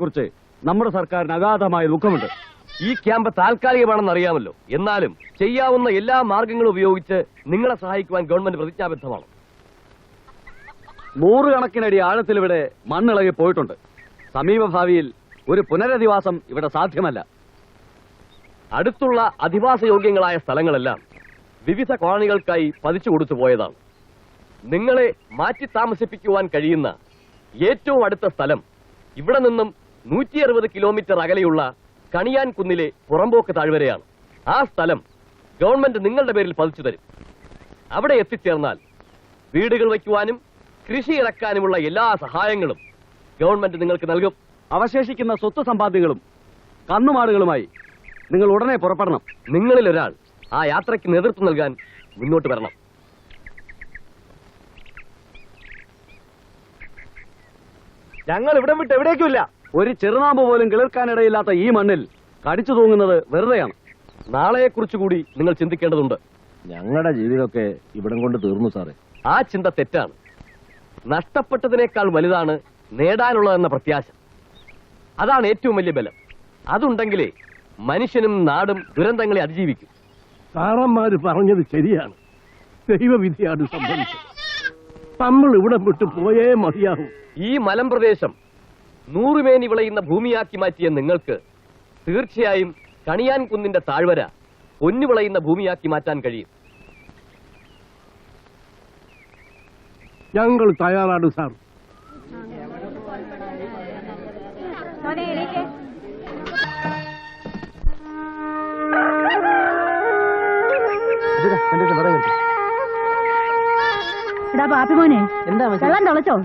കുറിച്ച് നമ്മുടെ സർക്കാരിന് അഗാധമായ ദുഃഖമുണ്ട്. ഈ ക്യാമ്പ് താൽക്കാലികമാണെന്ന് അറിയാമല്ലോ. എന്നാലും ചെയ്യാവുന്ന എല്ലാ മാർഗങ്ങളും ഉപയോഗിച്ച് നിങ്ങളെ സഹായിക്കുവാൻ ഗവൺമെന്റ് പ്രതിജ്ഞാബദ്ധമാണ്. 100 കണക്കിനടി ആഴത്തിൽ ഇവിടെ മണ്ണിളകി പോയിട്ടുണ്ട്. സമീപഭാവിയിൽ ഒരു പുനരധിവാസം ഇവിടെ സാധ്യമല്ല. അടുത്തുള്ള അധിവാസയോഗ്യങ്ങളായ സ്ഥലങ്ങളെല്ലാം വിവിധ കോളനികൾക്കായി പതിച്ചു കൊടുത്തു പോയതാണ്. നിങ്ങളെ മാറ്റി താമസിപ്പിക്കുവാൻ കഴിയുന്ന ഏറ്റവും അടുത്ത സ്ഥലം ഇവിടെ നിന്നും 160 കിലോമീറ്റർ അകലെയുള്ള കണിയാൻ കുന്നിലെ പുറമ്പോക്ക് താഴ്വരയാണ്. ആ സ്ഥലം ഗവൺമെന്റ് നിങ്ങളുടെ പേരിൽ പതിച്ചു തരും. അവിടെ എത്തിച്ചേർന്നാൽ വീടുകൾ വയ്ക്കുവാനും കൃഷി ഇറക്കാനുമുള്ള എല്ലാ സഹായങ്ങളും ഗവൺമെന്റ് നിങ്ങൾക്ക് നൽകും. അവശേഷിക്കുന്ന സ്വത്ത് സമ്പാദ്യങ്ങളും കന്നുമാടുകളുമായി നിങ്ങൾ ഉടനെ പുറപ്പെടണം. നിങ്ങളിൽ ഒരാൾ ആ യാത്രയ്ക്ക് നേതൃത്വം നൽകാൻ മുന്നോട്ട് വരണം. ഞങ്ങൾ ഇവിടം വിട്ട് എവിടേക്കുമില്ല. ഒരു ചെറുനാമ്പ് പോലും കിളിർക്കാനിടയില്ലാത്ത ഈ മണ്ണിൽ കടിച്ചു തൂങ്ങുന്നത് വെറുതെയാണ്. നാളെയെക്കുറിച്ചുകൂടി നിങ്ങൾ ചിന്തിക്കേണ്ടതുണ്ട്. ഞങ്ങളുടെ ജീവിതമൊക്കെ ഇവിടം കൊണ്ട് തീർന്നു സാറേ. ആ ചിന്ത തെറ്റാണ്. നഷ്ടപ്പെട്ടതിനേക്കാൾ വലുതാണ് നേടാനുള്ളതെന്ന പ്രത്യാശ. അതാണ് ഏറ്റവും വലിയ ബലം. അതുണ്ടെങ്കിലേ മനുഷ്യനും നാടും ദുരന്തങ്ങളെ അതിജീവിക്കും. സാറന്മാര് പറഞ്ഞത് ശരിയാണ്. ദൈവവിധിയാണ് സംഭവിച്ചത്. നമ്മൾ ഇവിടെ വിട്ടു പോയേ മതിയാവും. ഈ മലമ്പ്രദേശം 100 മേനി വിളയുന്ന ഭൂമിയാക്കി മാറ്റിയ നിങ്ങൾക്ക് തീർച്ചയായും കണിയാൻ കുന്നിന്റെ താഴ്വര പൊന്നു വിളയുന്ന ഭൂമിയാക്കി മാറ്റാൻ കഴിയും. ഞങ്ങൾ തയ്യാറാണ് സാർ. പാപ്പിമോനെ എന്താ വെള്ളം തിളച്ചോ?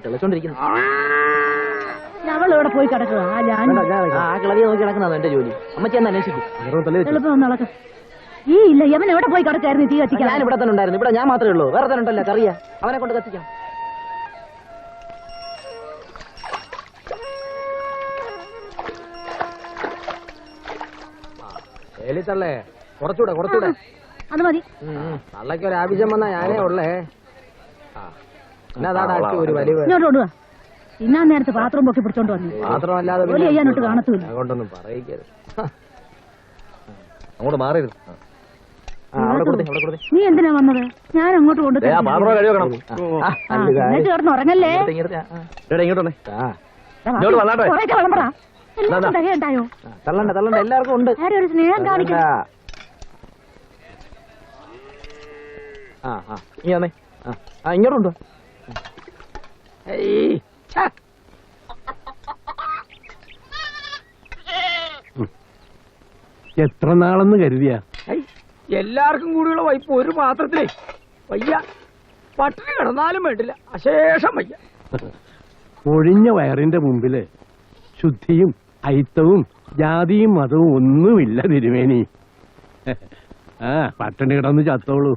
തിളച്ചോണ്ടിരിക്കുന്നു. ഞങ്ങൾ ഇവിടെ പോയി കിടക്കുക. കിളവിയെ നോക്കി കിടക്കുന്നതാണ് എന്റെ ജോലി. അമ്മച്ചി എന്ന് അന്വേഷിക്കും. ഈ ഇല്ല യവൻ എവിടെ പോയി കിടക്കായിരുന്നു തീ കത്തിക്കാൻ? ഞാൻ ഇവിടെ തന്നെ ഉണ്ടായിരുന്നു. ഇവിടെ ഞാൻ മാത്രമേ ഉള്ളൂ. വേറെ തന്നെ ഉണ്ടല്ലോ കറിയ. അവനെ കൊണ്ട് കത്തിക്കാം. തള്ളേ കുറച്ചുകൂടെ കുറച്ചുകൂടെ. അത് മതി. തള്ളയ്ക്ക് ഒരു ആവശ്യം വന്നാ ഞാനേ ഉള്ളേ. ഒരു വലിയ ഇങ്ങോട്ട് കൊണ്ടുവാ. ഇന്നാ നേരത്തെ പാത്രം പൊക്കി പിടിച്ചോണ്ട് വന്നു. മാത്രമല്ലാതെ ജോലി ചെയ്യാനോട്ട് കാണത്തില്ല. അതുകൊണ്ടൊന്നും പറയിക്കരുത്. അങ്ങോട്ട് മാറരുത്. നീ എന്തിനാ വന്നത്? ഞാൻ അങ്ങോട്ട് കൊണ്ട് കിടന്ന് ഉറങ്ങല്ലേ? ഉണ്ടായോ? തള്ളണ്ട തള്ളണ്ട, എല്ലാവർക്കും ഉണ്ട്. ഒരു സ്നേഹം കാണിക്കാം. നീ വന്നേ. ഇങ്ങോട്ടുണ്ടോ? എത്ര നാളെന്ന് കരുതിയ? എല്ലാവർക്കും കൂടിയുള്ള വൈപ്പ് ഒരു പാത്രത്തിലേ വയ്യ. പട്ടിണി കിടന്നാലും വേണ്ടില്ല, അശേഷം വയ്യ. ഒഴിഞ്ഞ വയറിന്റെ മുമ്പില് ശുദ്ധിയും ഐത്തവും ജാതിയും മതവും ഒന്നുമില്ല തിരുമേനി. പട്ടിണി കിടന്ന് ചത്തോളൂ.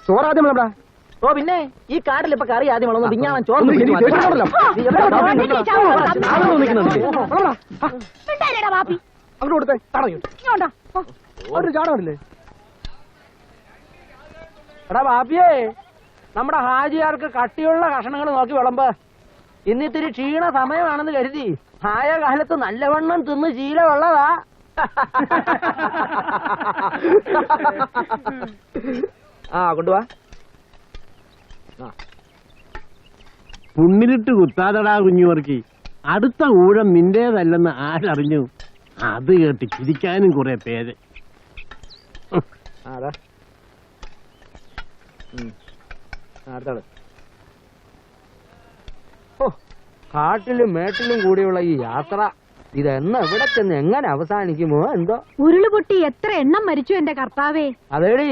ചോറാദ്യം വേണ്ട. ഓ പിന്നെ ഈ കാട്ടിൽ ഇപ്പൊ കറി ആദ്യം വളർന്നു തിങ്ങാൻ ചോറ് അങ്ങോട്ട് കൊടുത്തേ. ഒരു ചാടമില്ലേ? എടാ ബാപ്പിയേ, നമ്മുടെ ഹാജിയാർക്ക് കട്ടിയുള്ള കഷണങ്ങൾ നോക്കി വിളമ്പ്. ഇന്നിത്തിരി ക്ഷീണ സമയമാണെന്ന് കരുതി ആയ കാലത്ത് നല്ലവണ്ണം തിന്ന് ശീലമുള്ളതാ. കൊണ്ടുവാ. പുണ്ണിലിട്ട് കുത്താതടാ കുഞ്ഞുവർക്കി. അടുത്ത ഊഴം നിന്റേതല്ലെന്ന് ആരറിഞ്ഞു? അത് കേട്ട് ചിരിക്കാനും കുറെ പേര്. കാട്ടിലും മേട്ടിലും കൂടിയുള്ള ഈ യാത്ര ഇതെന്ന് എവിടെ ചെന്ന് എങ്ങനെ അവസാനിക്കുമോ എന്തോ. ഉരുളുപൊട്ടി എത്ര എണ്ണം മരിച്ചു എന്റെ കർത്താവേ. അതേടി,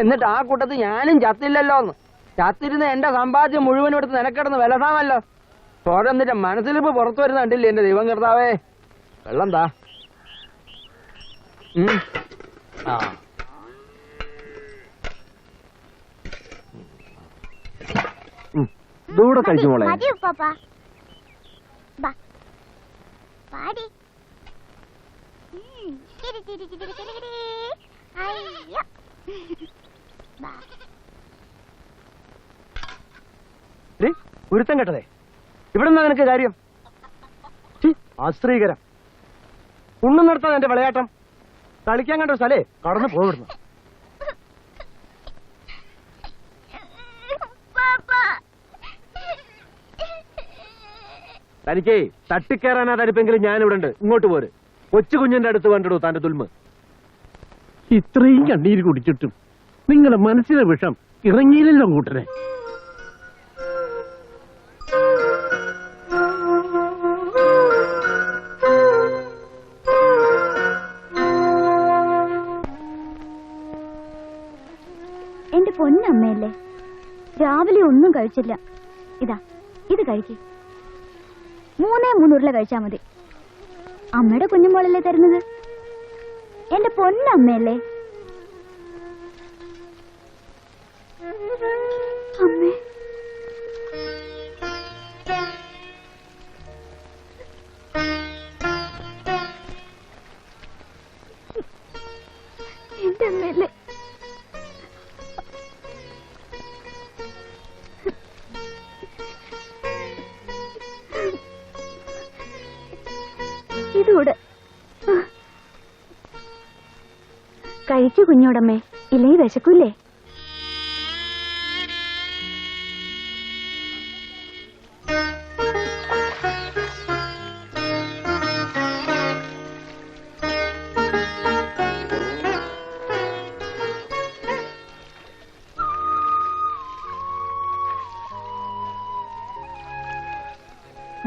എന്നിട്ട് ആ കൂട്ടത്തിൽ ഞാനും ചത്തില്ലല്ലോന്ന്. ചത്തിരുന്ന എന്റെ സമ്പാദ്യം മുഴുവനും എടുത്ത് നിനക്കിടന്ന് വിലസാമല്ലോ. ഓരോന്നിന്റെ മനസ്സിലിപ്പോ പുറത്തു വരുന്ന കണ്ടില്ലേ എന്റെ ദൈവം കർത്താവേ. വെള്ളം താ. ദൂടെ കഴിച്ചു മോളെ. പാടി കിരി കിരി കിരി കിരി കിരി അയ്യോ ബാ ഗുരുത്തം കേട്ടതേ ഇവിടെ നിന്നാ നിനക്ക് കാര്യം ആശ്രീകരം ഉണ്ണു നടത്താൻ എന്റെ വിളയാട്ടം കളിക്കാൻ കണ്ട ഒരു സ്ഥലേ കടന്നു പോയിടുന്നു തനിക്കേ തട്ടിക്കയറാനാ തരിപ്പെങ്കിലും ഞാനിവിടെ ഉണ്ട് ഇങ്ങോട്ട് പോര് കൊച്ചു കുഞ്ഞിന്റെ അടുത്ത് കണ്ടിടൂ തന്റെ തുൽമ് ഇത്രയും കണ്ണീര് കുടിച്ചിട്ടും നിങ്ങളുടെ മനസ്സിലെ വിഷം ഇറങ്ങിയില്ലല്ലോ കൂട്ടരെ. എന്റെ പൊന്നമ്മയല്ലേ, രാവിലെ ഒന്നും കഴിച്ചില്ല. ഇതാ ഇത് കഴിക്ക്. 3 ഉരുള കഴിച്ചാ മതി. അമ്മയുടെ കുഞ്ഞുമോളല്ലേ തരുന്നത്. എന്റെ പൊന്നമ്മയല്ലേ. അമ്മേ, എന്റെ അമ്മയല്ലേ. ഇതൂടെ കഴിക്കൂ കുഞ്ഞോടമ്മേ, ഇല്ലേ വിശക്കൂലേ.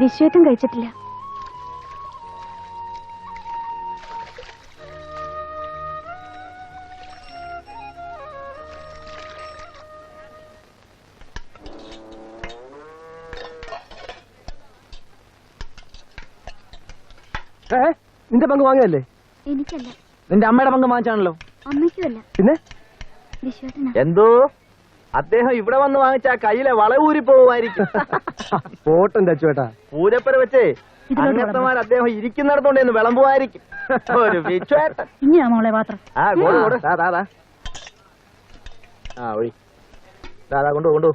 വിശ്വേട്ടം കഴിച്ചിട്ടില്ല. നിന്റെ പങ്ക് വാങ്ങിയല്ലേ? എനിക്കല്ല, നിന്റെ അമ്മയുടെ പങ്ക് വാങ്ങിച്ചാണല്ലോ. അമ്മയ്ക്കുമല്ല, പിന്നെ വിശ്വേട്ടനാ. എന്തോ അദ്ദേഹം ഇവിടെ വന്ന് വാങ്ങിച്ച കയ്യിലെ വളവൂരി പോവുമായിരിക്കും. പോട്ടെന്റെ അച്ചുവേട്ടാ, പൂരപ്പര വെച്ചേ അങ്ങത്തമാർ അദ്ദേഹം ഇരിക്കുന്നിടത്തോണ്ടെന്ന് വിളമ്പുമായിരിക്കും. ഒരു വിശ്വേട്ടൻ. ഇനിയാ മോളെ പാത്രം. ആ കൊണ്ടു കൊണ്ടു ആ ഒഴി കൊണ്ടു കൊണ്ടു.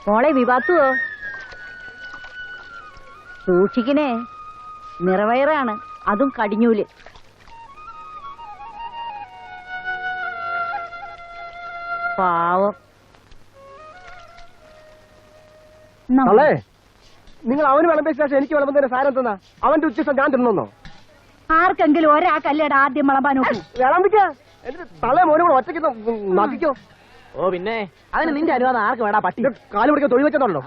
മോളെ വിവാത്തുവോ? സൂക്ഷിക്കണേ, നിറവയറാണ്, അതും കടിഞ്ഞൂല്. പാവം. അല്ലേ നിങ്ങൾ അവന് വിളമ്പിയ ശേഷം എനിക്ക് വിളമ്പുന്നതിന് സാരം തന്നാ അവന്റെ ഉച്ചസം ഞാൻ തിന്നോ? ആർക്കെങ്കിലും ഒരാൾക്കല്ലേടാ ആദ്യം വിളമ്പാൻ നോക്കൂ. വിളമ്പിക്ക എന്നിട്ട് തള്ളേ മോനും കൂടെ ഒറ്റയ്ക്ക് നക്കിക്കോ. ഓ പിന്നെ അതിന് നിന്റെ അനുവാദം ആർക്ക് വേടാ പട്ടി. കാല് പിടിക്കാൻ തൊഴിൽ വെച്ചതല്ലോ.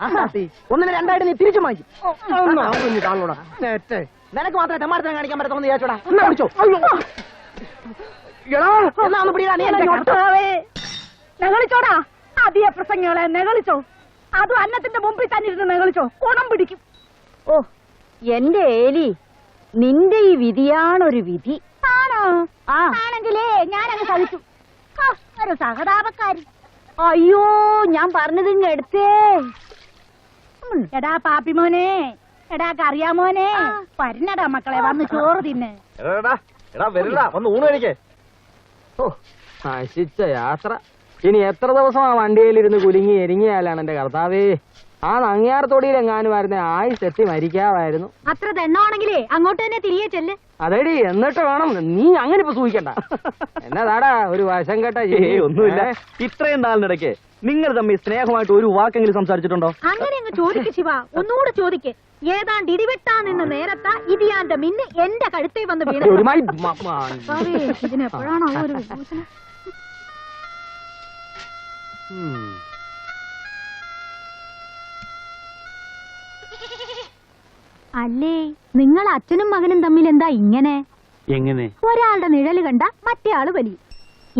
ഒന്നിന് രണ്ടായിട്ട് നീ തിരിച്ചു വാങ്ങിക്കും. കാണൂടാ നിനക്ക് മാത്രമേ തെമ്മാടത്തിനെ കാണിക്കാൻ പറ്റത്തോന്ന് വിചാരിച്ചോടാ. പിടിച്ചോ. എന്നാ ഒന്ന് പിടിയാ. നീ നെകളിച്ചോടാ, അധിക പ്രസംഗങ്ങളെ നെകളിച്ചോ. അതും അന്നത്തിന്റെ മുമ്പിൽ തന്നെ ഇരുന്ന് നെകളിച്ചോ, കുണം പിടിക്കും. ഓ എന്റെ ഏലി, നിന്റെ ഈ വിധിയാണൊരു വിധി. ആണോ? ആണെങ്കിലേ ഞാനങ്ങ് സഹിച്ചു. ഒരു സഹതാപക്കാരി. അയ്യോ, ഞാൻ പറഞ്ഞത് ഇങ്ങ് എടുത്തേ. എടാ പാപ്പിമോനെ, എടാ കറിയാമോനെ, പരണടാ മക്കളെ, വന്ന് ചോറ് തിന്ന്. ഒന്ന് ഊണ് കഴിക്കേ. ഓ നശിച്ച യാത്ര. ഇനി എത്ര ദിവസം ആ വണ്ടിയിലിരുന്ന് കുലുങ്ങി എരിങ്ങിയാലാണ് എന്റെ കർത്താവേ. ആ നങ്ങിയാർത്തോടിയിലെങ്ങാനുമായിരുന്നെ ആയുസ് എത്തി മരിക്കാമായിരുന്നു. അത്ര ദണ്ണമാണെങ്കിലേ അങ്ങോട്ട് തന്നെ തിരികെ ചെല്ല്. അതേടി, എന്നിട്ട് വേണം. നീ അങ്ങനെ ഇപ്പൊ സൂഹിക്കണ്ട. എന്നതാടാ ഒരു വശം കേട്ട. ഒന്നുമില്ല. ഇത്രയും നാളിനിടയ്ക്ക് നിങ്ങൾ തമ്മിൽ സ്നേഹമായിട്ട് ഒരു വാക്കെങ്കിലും സംസാരിച്ചിട്ടുണ്ടോ? അങ്ങനെ അങ്ങ് ചോദിക്ക് ശിവ, ഒന്നുകൂടെ ചോദിക്ക്. ഏതാണ്ട് ഇടിവെട്ടാ നിന്ന് നേരത്താ ഇതിയാന്റെ മിന്ന് എന്റെ കഴുത്തേ വന്ന് വീണു. ഇതിനെപ്പോഴാണോ ഒരു വിഭൂഷണം? അല്ലേ നിങ്ങൾ അച്ഛനും മകനും തമ്മിൽ എന്താ ഇങ്ങനെ? എങ്ങനെ? ഒരാളുടെ നിഴല് കണ്ട മറ്റേ ആള് വലിയും.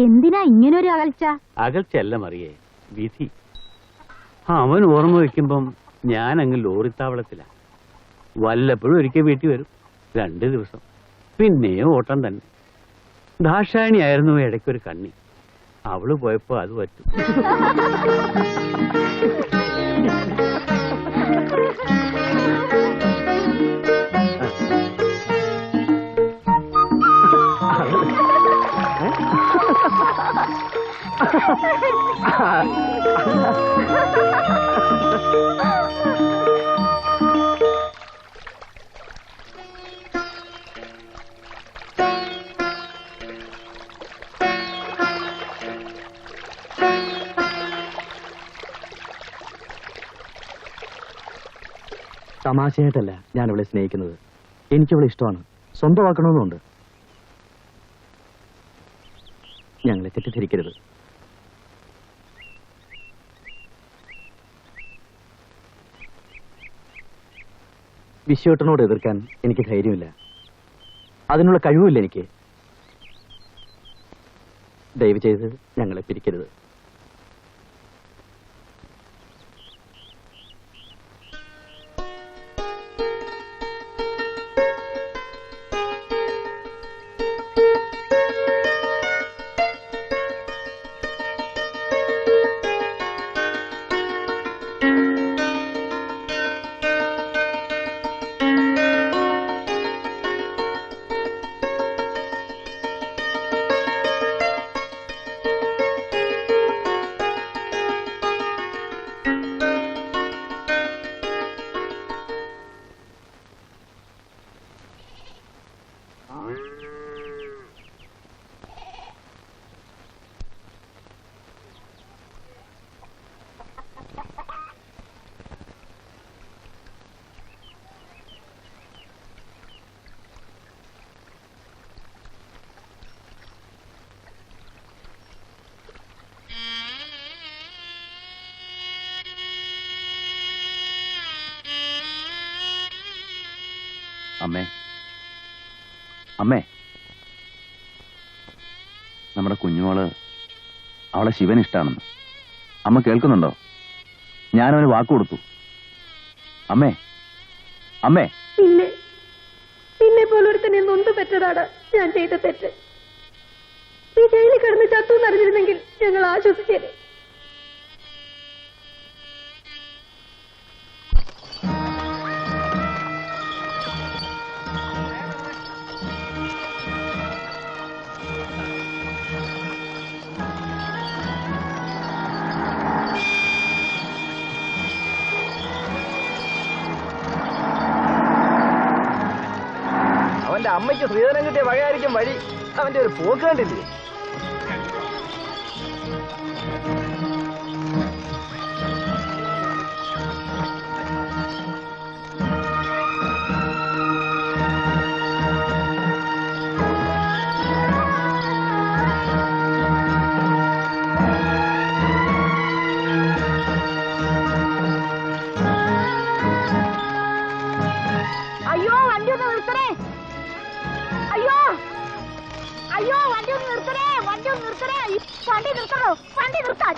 എന്തിനാ ഇങ്ങനൊരു അകൽച്ച? അകൽച്ചല്ല മറിയേ, വിധി. അവൻ ഓർമ്മ വെക്കുമ്പം ഞാൻ അങ്ങ് ലോറിത്താവളത്തിലാ. വല്ലപ്പോഴും ഒരിക്കൽ വീട്ടിൽ വരും, 2 ദിവസം, പിന്നെയും ഓട്ടം തന്നെ. ദാക്ഷായണി ആയിരുന്നു ഇടയ്ക്കൊരു കണ്ണി. അവള് പോയപ്പോ അത് പറ്റും. തമാശയായിട്ടല്ല ഞാൻ അവളെ സ്നേഹിക്കുന്നത്. എനിക്കവളെ ഇഷ്ടമാണ്, സ്വന്തമാക്കണമെന്നുണ്ട്. ഞങ്ങളെ തെറ്റിദ്ധരിക്കരുത്. വിശ്വേട്ടനോട് എതിർക്കാൻ എനിക്ക് ധൈര്യമില്ല, അതിനുള്ള കഴിവുമില്ല എനിക്ക്. ദയവ് ചെയ്ത് ഞങ്ങളെ പിരിക്കരുത്. അമ്മേ, അമ്മേ, നമ്മുടെ കുഞ്ഞുമോള് അവളെ ശിവൻ ഇഷ്ടാണെന്ന് അമ്മ കേൾക്കുന്നുണ്ടോ? ഞാനവന് വാക്ക് കൊടുത്തു. അമ്മേ, അമ്മേ. നിന്നെ പോലൊരുത്തനെ നൊന്ത് പെറ്റതാണ് ഞാൻ ചെയ്ത തെറ്റ്. നീ ജയിലിൽ കിടന്ന് ചത്തു നടന്നിരുന്നെങ്കിൽ ഞങ്ങൾ ആശ്വസിച്ചേനെ. അവന്റെ അമ്മയ്ക്ക് ശ്രീധരൻ കിട്ടിയ വകയായിരിക്കും വഴി. അവന്റെ ഒരു പോക്ക് കണ്ടില്ലേ? അയ്യോ വണ്ടി ഒന്ന് നിർത്തണേ! അയ്യോ അയ്യോ വണ്ടി ഒന്ന് നിർത്തണേ! വണ്ടി ഒന്ന് നിർത്തണേ! വണ്ടി നിർത്തണോ? വണ്ടി നിർത്താൻ!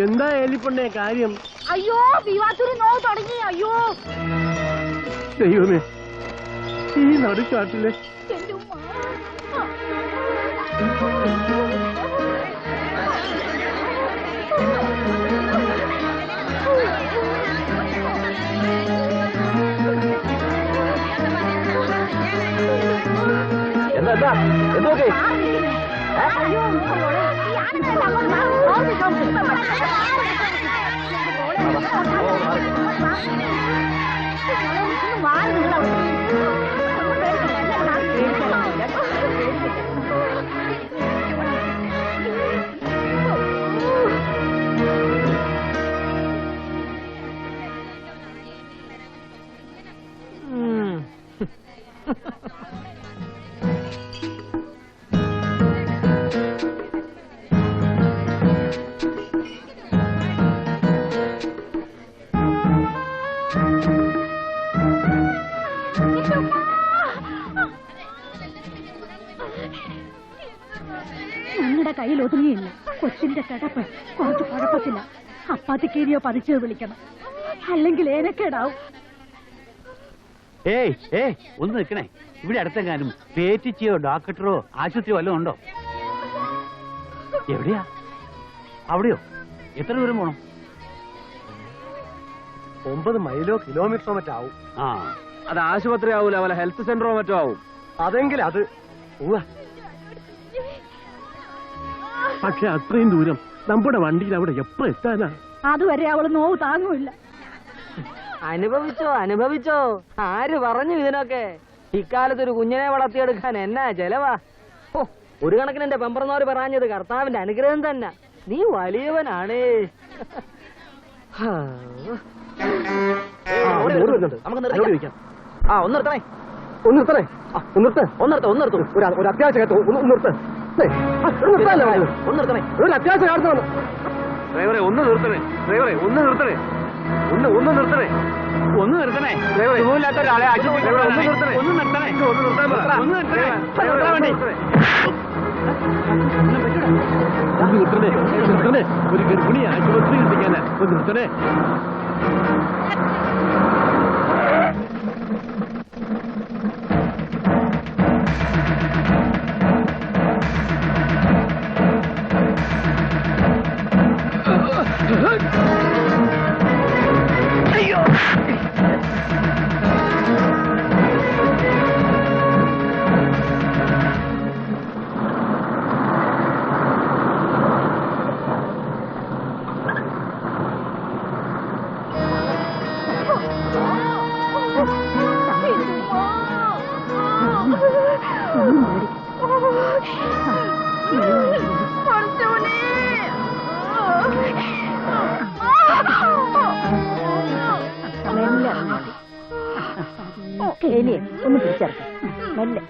എന്താ എലിപ്പണ്ണേ കാര്യം? അയ്യോ വിവാസൂരി നോവ് തുടങ്ങി. അയ്യോ ദൈവമേ, ഈ നടുക്കാട്ടിലെ എന്റെ ഉമ്മ. എന്താ എന്തൊക്കെ? അയ്യോ ഈ ആനന്ദ ഒതുങ്ങിയില്ല. കൊച്ചിന്റെ കിടപ്പ് കുറച്ച് കുഴപ്പത്തില്ല. അപ്പാത്തിക്കേരിയോ പതിച്ചത് വിളിക്കണം, അല്ലെങ്കിൽ ഏനക്കേടാവും. ഒന്ന് നിൽക്കണേ. ഇവിടെ അടുത്തെങ്ങാനും പേറ്റിച്ചിയോ ഡോക്ടറോ ആശുപത്രിയോ വല്ലതും ഉണ്ടോ? എവിടെയാ? അവിടെയോ? എത്ര ദൂരം പോണം? 9 മൈലോ കിലോമീറ്ററോ മറ്റാവും. ആ, അത് ആശുപത്രി ആവൂല, വല്ല ഹെൽത്ത് സെന്ററോ മറ്റോ ആവും. അതെങ്കിൽ അത് പക്ഷെ അത്രയും ദൂരം നമ്മുടെ വണ്ടിയിൽ അവിടെ എപ്പോ എത്താനാ? അതുവരെ അവള് നോവ് താങ്ങൂല്ല. അനുഭവിച്ചോ. ആര് പറഞ്ഞു ഇതിനൊക്കെ? ഇക്കാലത്ത് ഒരു കുഞ്ഞിനെ വളർത്തിയെടുക്കാൻ എന്നാ ചെലവാ. ഒരു കണക്കിന് എന്റെ പെമ്പറന്നോര് പറഞ്ഞത് കർത്താവിന്റെ അനുഗ്രഹം തന്നെ. നീ വലിയവനാണേ. ഒന്ന് നിർത്തണേ. ഒരു അത്യാവശ്യം ഒരു അത്യാവശ്യം കാണുന്നു. ഡ്രൈവറെ ഒന്ന് നിർത്തണേ. ഒന്ന് നിർത്തണേ. സുഖമില്ലാത്ത ഒരാളെ ആശുപത്രിയിൽ കൊണ്ടുപോകണേ. ഒന്ന് നിർത്തണേ. ഒരു ഗർഭിണി ആശുപത്രി എത്തിക്കാനാ. ഒന്ന് നിർത്തണേ. ഒന്ന് പിടിച്ചേർക്കാം മെല്ലെ.